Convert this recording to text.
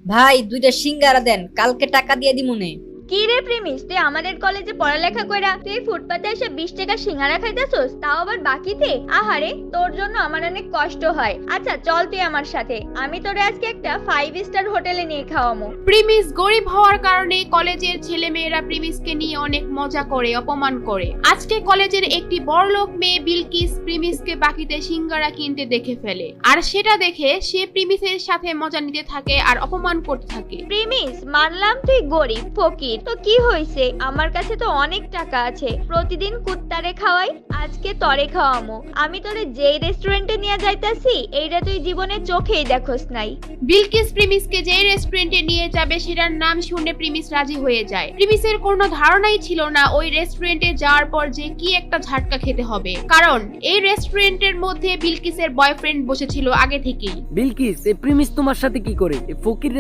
ভাই দুইটা সিঙ্গারা দেন, কালকে টাকা দিয়ে দিমুনে। কি রে প্রেমিস, তুই আমাদের কলেজে পড়ালেখা কইরা তুই ফুটপাতে এসে 20 টাকা সিঙ্গারা খাইতেছস, তাও আবার বাকিতে? আহারে, তোর জন্য আমার অনেক কষ্ট হয়। আচ্ছা চল তুই আমার সাথে, আমি তোরে আজকে একটা 5 স্টার হোটেলে নিয়ে খাওয়ামু। প্রিমিস গরিব হওয়ার কারণে কলেজের ছেলেমেয়েরা প্রিমিসকে নিয়ে অনেক মজা করে, অপমান করে। আজকে কলেজের একটি বড়লোক মেয়ে বিলকিস প্রিমিসকে বাকিতে সিঙ্গারা কিনতে দেখে ফেলে, আর সেটা দেখে সে প্রিমিসের সাথে মজা নিতে থাকে আর অপমান করতে থাকে। প্রেমিস, মানলাম তুই গরিব ফকির, তো কি হইছে, আমার কাছে তো অনেক টাকা আছে, প্রতিদিন কুত্তারে খাওয়াই, আজকে তরে খাওয়ামু। আমি তোরে যেই রেস্টুরেন্টে নিয়ে যাইতাছি এইটা তুই জীবনে চোখেই দেখোস নাই। বিলকিস প্রিমিসকে যে রেস্টুরেন্টে নিয়ে যাবে সেটার নাম শুনে প্রিমিস রাজি হয়ে যায়। প্রিমিসের কোনো ধারণাই ছিল না ওই রেস্টুরেন্টে যাওয়ার পর যে কি একটা ঝাটকা খেতে হবে, কারণ এই রেস্টুরেন্টের মধ্যে বিলকিসের বয়ফ্রেন্ড বসেছিল আগে থেকেই। বিলকিস, এই প্রিমিস তোমার সাথে কি করে? এই ফকির